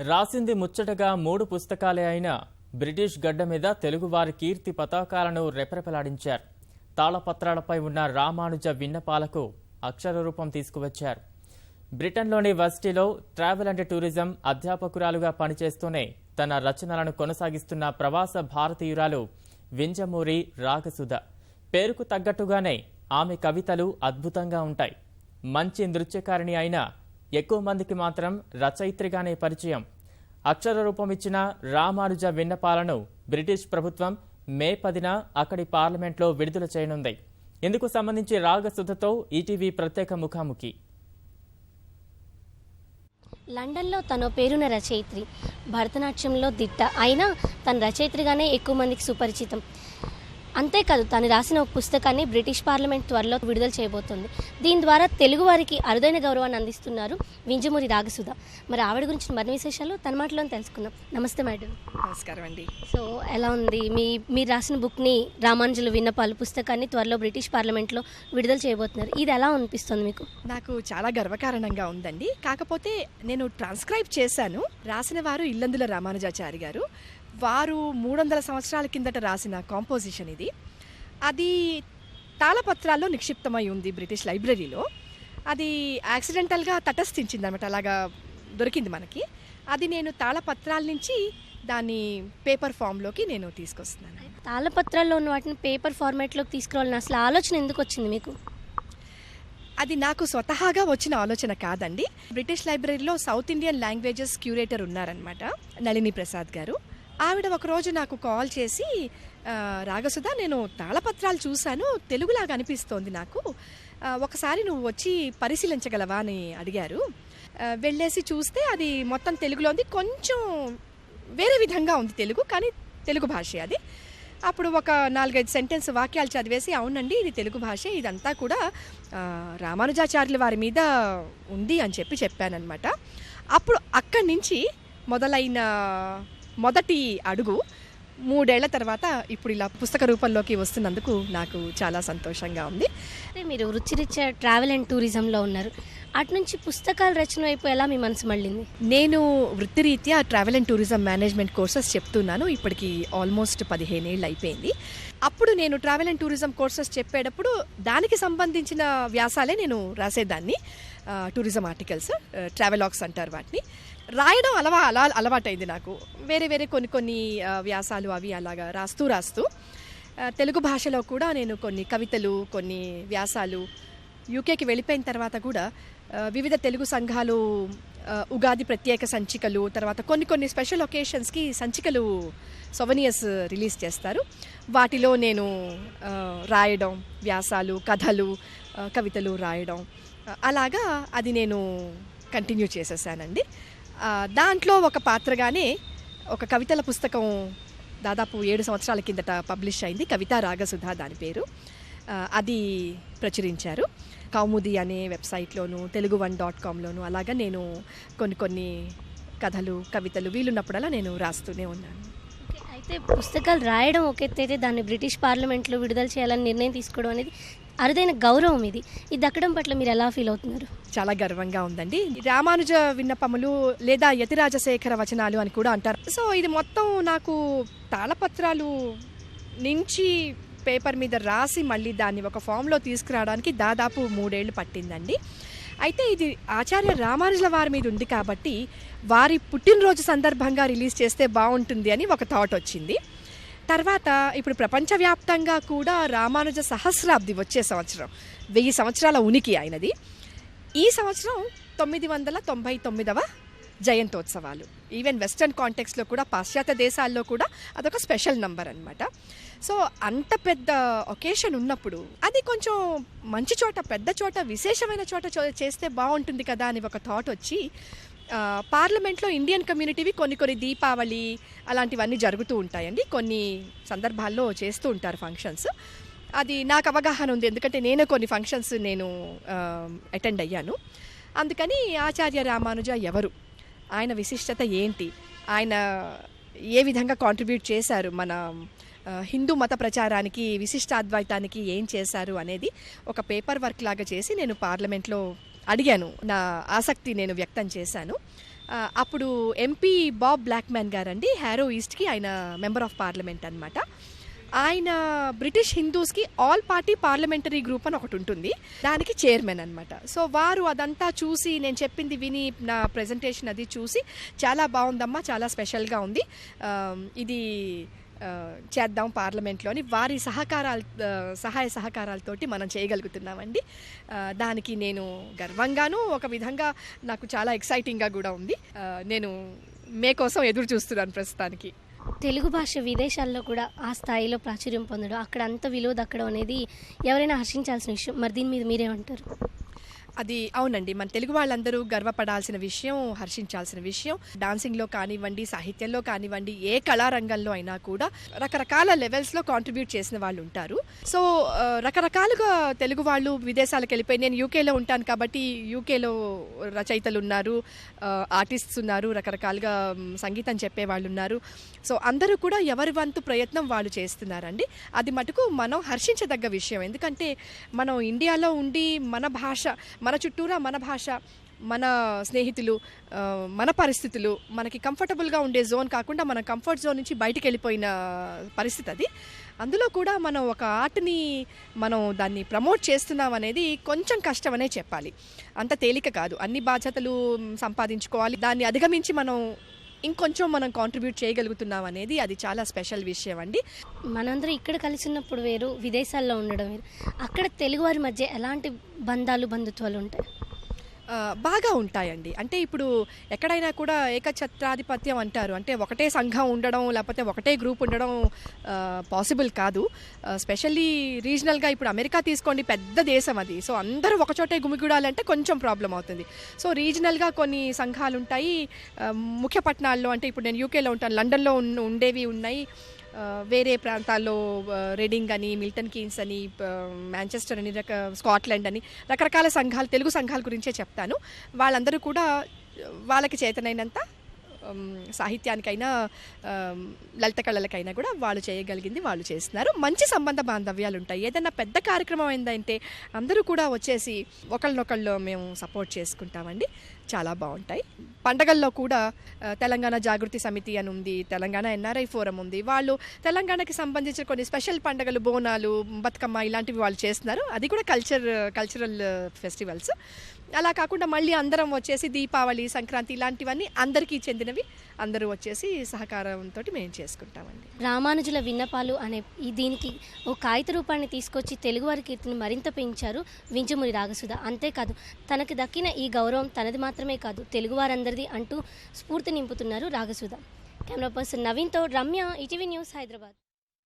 రాసింది ముచ్చటగా 3 పుస్తకాలే అయినా బ్రిటిష్ గడ్డ మీద తెలుగువారి కీర్తి పతాకాలను రెపరెపలాడించారు. తాళపత్రాలపై ఉన్న రామానుజ విన్నపాలకు అక్షర రూపం తీసుకువచ్చారు. బ్రిటన్లోని వర్సిటీలో ట్రావెల్ అండ్ టూరిజం అధ్యాపకురాలుగా పనిచేస్తూనే తన రచనలను కొనసాగిస్తున్న ప్రవాస భారతీయురాలు వింజమూరి రాగసుధ. పేరుకు తగ్గట్టుగానే ఆమె కవితలు అద్భుతంగా ఉంటాయి. మంచి నృత్యకారిణి అయినా ఎక్కువ మందికి మాత్రం రచయిత్రిగానే పరిచయం. అక్షర రూపం ఇచ్చిన రామానుజ విన్నపాలను బ్రిటిష్ ప్రభుత్వం మే 10న అక్కడి పార్లమెంట్లో విడుదల చేయనుంది. ఇందుకు సంబంధించి రాగసుధతో ఈటీవీ ప్రత్యేక ముఖాముఖి. లండన్లో తన పేరున్న రచయిత్రి, భరతనాట్యంలో దిట్ట అయినా తన రచయిత్రిగానే ఎక్కువ మందికి సుపరిచితం. అంతేకాదు, తను రాసిన ఒక పుస్తకాన్ని బ్రిటిష్ పార్లమెంట్ త్వరలో విడుదల చేయబోతోంది. దీని ద్వారా తెలుగు వారికి అరుదైన గౌరవాన్ని అందిస్తున్నారు వింజమూరి రాగసుధ. మరి ఆవిడ గురించి మరిన్ని విశేషాలు తన మాటలో తెలుసుకుందాం. నమస్తే మేడం. నమస్కారం అండి. సో ఎలా ఉంది మీరు రాసిన బుక్ని రామానుజుల విన్నపాలు పుస్తకాన్ని త్వరలో బ్రిటిష్ పార్లమెంట్లో విడుదల చేయబోతున్నారు. ఇది ఎలా అనిపిస్తుంది మీకు? నాకు చాలా గర్వకారణంగా ఉందండి. కాకపోతే నేను ట్రాన్స్క్రైబ్ చేశాను. రాసిన వారు ఇల్లందుల రామానుజాచారి గారు. వారు 300 సంవత్సరాల కిందట రాసిన కాంపోజిషన్ ఇది. అది తాళపత్రాల్లో నిక్షిప్తమై ఉంది బ్రిటిష్ లైబ్రరీలో. అది యాక్సిడెంటల్గా తటస్థించింది అనమాట, అలాగా దొరికింది మనకి. అది నేను తాళపత్రాల నుంచి దాన్ని పేపర్ ఫామ్లోకి నేను తీసుకొస్తున్నాను. తాళపత్రాల్లో ఉన్న వాటిని పేపర్ ఫార్మాట్లోకి తీసుకురావాలని అసలు ఆలోచన ఎందుకు వచ్చింది మీకు? అది నాకు స్వతహాగా వచ్చిన ఆలోచన కాదండి. బ్రిటిష్ లైబ్రరీలో సౌత్ ఇండియన్ లాంగ్వేజెస్ క్యూరేటర్ ఉన్నారనమాట, నళిని ప్రసాద్ గారు. ఆవిడ ఒకరోజు నాకు కాల్ చేసి, రాగసుధ, నేను తాళపత్రాలు చూశాను, తెలుగులాగా అనిపిస్తోంది నాకు, ఒకసారి నువ్వు వచ్చి పరిశీలించగలవా అని అడిగారు. వెళ్ళేసి చూస్తే అది మొత్తం తెలుగులో ఉంది. కొంచెం వేరే విధంగా ఉంది తెలుగు, కానీ తెలుగు భాషే అది. అప్పుడు ఒక 4-5 సెంటెన్స్ వాక్యాలు చదివేసి, అవునండి ఇది తెలుగు భాషే, ఇదంతా కూడా రామానుజాచార్యుల వారి మీద ఉంది అని చెప్పానన్నమాట. అప్పుడు అక్కడి నుంచి మొదలైన మొదటి అడుగు 3 ఏళ్ల తర్వాత ఇప్పుడు ఇలా పుస్తక రూపంలోకి వస్తున్నందుకు నాకు చాలా సంతోషంగా ఉంది. మీరు వృత్తిరీత్యా ట్రావెల్ అండ్ టూరిజంలో ఉన్నారు. అటు నుంచి పుస్తకాల రచన వైపు ఎలా మీ మనసు మళ్ళింది? నేను వృత్తిరీత్యా travel and tourism management courses చెప్తున్నాను. ఇప్పటికి ఆల్మోస్ట్ 15 ఏళ్ళు అయిపోయింది. అప్పుడు నేను ట్రావెల్ అండ్ టూరిజం కోర్సెస్ చెప్పేటప్పుడు దానికి సంబంధించిన వ్యాసాలే నేను రాసేదాన్ని. టూరిజం ఆర్టికల్స్, ట్రావెలాగ్స్ అంటారు వాటిని. రాయడం అలవాటైంది నాకు. వేరే కొన్ని వ్యాసాలు అవి అలాగా రాస్తూ తెలుగు భాషలో కూడా నేను కొన్ని కవితలు, కొన్ని వ్యాసాలు యూకేకి వెళ్ళిపోయిన తర్వాత కూడా వివిధ తెలుగు సంఘాలు ఉగాది ప్రత్యేక సంచికలు, తర్వాత కొన్ని స్పెషల్ ఒకేషన్స్కి సంచికలు, సొవెనియర్స్ రిలీజ్ చేస్తారు. వాటిలో నేను రాయడం, వ్యాసాలు, కథలు, కవితలు రాయడం, అలాగా అది నేను కంటిన్యూ చేసేసానండి. దాంట్లో ఒక పాత్రగానే ఒక కవితల పుస్తకం దాదాపు 7 సంవత్సరాల కిందట పబ్లిష్ అయింది. కవితా రాగసుధ దాని పేరు. అది ప్రచురించారు కౌముది అనే వెబ్సైట్లోను, telugu1.comలోను. అలాగా నేను కొన్ని కథలు, కవితలు వీలున్నప్పుడల్లా నేను రాస్తూనే ఉన్నాను. అయితే పుస్తకాలు రాయడం ఒక ఎత్తు అయితే, దాన్ని బ్రిటిష్ పార్లమెంట్లో విడుదల చేయాలని నిర్ణయం తీసుకోవడం అనేది అరుదైన గౌరవం. ఇది దక్కడం పట్ల మీరు ఎలా ఫీల్ అవుతున్నారు? చాలా గర్వంగా ఉందండి. రామానుజ విన్నపములు లేదా యతిరాజశేఖర వచనాలు అని కూడా అంటారు. సో ఇది మొత్తం నాకు తాళపత్రాలు నుంచి పేపర్ మీద రాసి మళ్ళీ దాన్ని ఒక ఫామ్లో తీసుకురావడానికి దాదాపు 3 ఏళ్ళు పట్టిందండి. అయితే ఇది ఆచార్య రామానుజుల వారి మీద ఉంది కాబట్టి వారి పుట్టినరోజు సందర్భంగా రిలీజ్ చేస్తే బాగుంటుంది అని ఒక థాట్ వచ్చింది. తర్వాత ఇప్పుడు ప్రపంచవ్యాప్తంగా కూడా రామానుజ సహస్రాబ్ది వచ్చే సంవత్సరం, 1000 సంవత్సరాల ఉనికి అయినది. ఈ సంవత్సరం 999వ జయంతోత్సవాలు. ఈవెన్ వెస్టర్న్ కాంటెక్స్లో కూడా, పాశ్చాత్య దేశాల్లో కూడా అదొక స్పెషల్ నంబర్ అనమాట. సో అంత పెద్ద ఒకేషన్ ఉన్నప్పుడు అది కొంచెం మంచి చోట, పెద్ద చోట, విశేషమైన చోట చేస్తే బాగుంటుంది కదా అని ఒక థాట్ వచ్చి, పార్లమెంట్లో ఇండియన్ కమ్యూనిటీవి కొన్ని దీపావళి అలాంటివన్నీ జరుగుతూ ఉంటాయండి. కొన్ని సందర్భాల్లో చేస్తూ ఉంటారు ఫంక్షన్స్. అది నాకు అవగాహన ఉంది, ఎందుకంటే నేను కొన్ని ఫంక్షన్స్ నేను అటెండ్ అయ్యాను. అందుకని ఆచార్య రామానుజ ఎవరు, ఆయన విశిష్టత ఏంటి, ఆయన ఏ విధంగా కాంట్రిబ్యూట్ చేశారు మన హిందూ మత ప్రచారానికి, విశిష్టాద్వైతానికి ఏం చేశారు అనేది ఒక పేపర్ వర్క్ లాగా చేసి నేను పార్లమెంట్లో అడిగాను. నా ఆసక్తి నేను వ్యక్తం చేశాను. అప్పుడు ఎంపీ బాబ్ బ్లాక్మ్యాన్ గారండి, హ్యారో ఈస్ట్కి ఆయన మెంబర్ ఆఫ్ పార్లమెంట్ అనమాట. ఆయన బ్రిటిష్ హిందూస్కి ఆల్ పార్టీ పార్లమెంటరీ గ్రూప్ అని ఒకటి ఉంటుంది, దానికి చైర్మన్ అనమాట. సో వారు అదంతా చూసి, నేను చెప్పింది విని, నా ప్రజెంటేషన్ అది చూసి చాలా బాగుందమ్మా, చాలా స్పెషల్గా ఉంది, ఇది చేద్దాం పార్లమెంట్లోని, వారి సహాయ సహకారాలతోటి మనం చేయగలుగుతున్నామండి. దానికి నేను గర్వంగాను, ఒక విధంగా నాకు చాలా ఎక్సైటింగ్గా కూడా ఉంది. నేను మే కోసం ఎదురు చూస్తున్నాను ప్రస్తుతానికి. తెలుగు భాష విదేశాల్లో కూడా ఆ స్థాయిలో ప్రాచుర్యం పొందడం, అక్కడ అంత విలువ దక్కడం అనేది ఎవరైనా హర్షించాల్సిన విషయం. మరి దీని మీద మీరేమంటారు? అది అవునండి, మన తెలుగు వాళ్ళందరూ గర్వపడాల్సిన విషయం, హర్షించాల్సిన విషయం. డాన్సింగ్లో కానివ్వండి, సాహిత్యంలో కానివ్వండి, ఏ కళారంగంలో అయినా కూడా రకరకాల లెవెల్స్లో కాంట్రిబ్యూట్ చేసిన వాళ్ళు ఉంటారు. సో రకరకాలుగా తెలుగు వాళ్ళు విదేశాలకు వెళ్ళిపోయి, నేను యూకేలో ఉంటాను కాబట్టి యూకేలో రచయితలు ఉన్నారు, ఆర్టిస్ట్స్ ఉన్నారు, రకరకాలుగా సంగీతం చెప్పేవాళ్ళు ఉన్నారు. సో అందరూ కూడా ఎవరి వంతు ప్రయత్నం వాళ్ళు చేస్తున్నారండి. అది మటుకు మనం హర్షించదగ్గ విషయం. ఎందుకంటే మనం ఇండియాలో ఉండి మన భాష, మన చుట్టూరా మన భాష, మన స్నేహితులు, మన పరిస్థితులు, మనకి కంఫర్టబుల్గా ఉండే జోన్ కాకుండా మన కంఫర్ట్ జోన్ నుంచి బయటికి వెళ్ళిపోయిన పరిస్థితి అది. అందులో కూడా మనం ఒక ఆర్ట్ని మనం దాన్ని ప్రమోట్ చేస్తున్నాం అనేది కొంచెం కష్టమనే చెప్పాలి. అంత తేలిక కాదు. అన్ని బాధ్యతలు సంపాదించుకోవాలి, దాన్ని అధిగమించి మనం ఇంకొంచెం మనం కాంట్రిబ్యూట్ చేయగలుగుతున్నాం అనేది అది చాలా స్పెషల్ విషయం అండి. మనందరం ఇక్కడ కలిసి ఉన్నప్పుడు వేరు, విదేశాల్లో ఉండడం వేరు. అక్కడ తెలుగువారి మధ్య ఎలాంటి బంధాలు ఉంటాయి? బాగా ఉంటాయండి. అంటే ఇప్పుడు ఎక్కడైనా కూడా ఏకఛత్రాధిపత్యం అంటారు, అంటే ఒకటే సంఘం ఉండడం, లేకపోతే ఒకటే గ్రూప్ ఉండడం పాసిబుల్ కాదు. స్పెషల్లీ రీజనల్గా ఇప్పుడు అమెరికా తీసుకోండి, పెద్ద దేశం అది. సో అందరూ ఒకచోటే గుమిగూడాలంటే కొంచెం ప్రాబ్లం అవుతుంది. సో రీజనల్గా కొన్ని సంఘాలు ఉంటాయి. ముఖ్య పట్టణాల్లో, అంటే ఇప్పుడు నేను యూకేలో ఉంటాను, లండన్లో ఉండేవి ఉన్నాయి, వేరే ప్రాంతాల్లో రెడింగ్ అని, మిల్టన్ కీన్స్ అని, మాంచెస్టర్ అని, స్కాట్లాండ్ అని రకరకాల సంఘాలు, తెలుగు సంఘాల గురించే చెప్తాను. వాళ్ళందరూ కూడా వాళ్ళకి చేతనైనంత సాహిత్యానికైనా లలిత కళలకైనా కూడా వాళ్ళు చేయగలిగింది వాళ్ళు చేస్తున్నారు. మంచి సంబంధ బాంధవ్యాలు ఉంటాయి. ఏదైనా పెద్ద కార్యక్రమం అయిందంటే అందరూ కూడా వచ్చేసి ఒకళ్ళనొకళ్ళు మేము సపోర్ట్ చేసుకుంటామండి. చాలా బాగుంటాయి. పండగల్లో కూడా తెలంగాణ జాగృతి సమితి అని ఉంది, తెలంగాణ ఎన్ఆర్ఐ ఫోరం ఉంది. వాళ్ళు తెలంగాణకి సంబంధించిన కొన్ని స్పెషల్ పండుగలు, బోనాలు, బతుకమ్మ ఇలాంటివి వాళ్ళు చేస్తున్నారు. అది కూడా కల్చరల్ ఫెస్టివల్స్. అలా కాకుండా మళ్ళీ అందరం వచ్చేసి దీపావళి, సంక్రాంతి ఇలాంటివన్నీ అందరికీ చెందినవి, అందరూ వచ్చేసి సహకారంతో మేము చేసుకుంటామండి. రామానుజుల విన్నపాలు అనే దీనికి ఓ కాగిత రూపాన్ని తీసుకొచ్చి తెలుగువారి కీర్తిని మరింత పెంచారు వింజమూరి రాగసుధ. అంతేకాదు, తనకి దక్కిన ఈ గౌరవం తనది మాత్రమే కాదు, తెలుగువారందరిది అంటూ స్ఫూర్తి నింపుతున్నారు రాగసుధ. కెమెరా పర్సన్ నవీన్తో రమ్య, ఈటీవీ న్యూస్, హైదరాబాద్.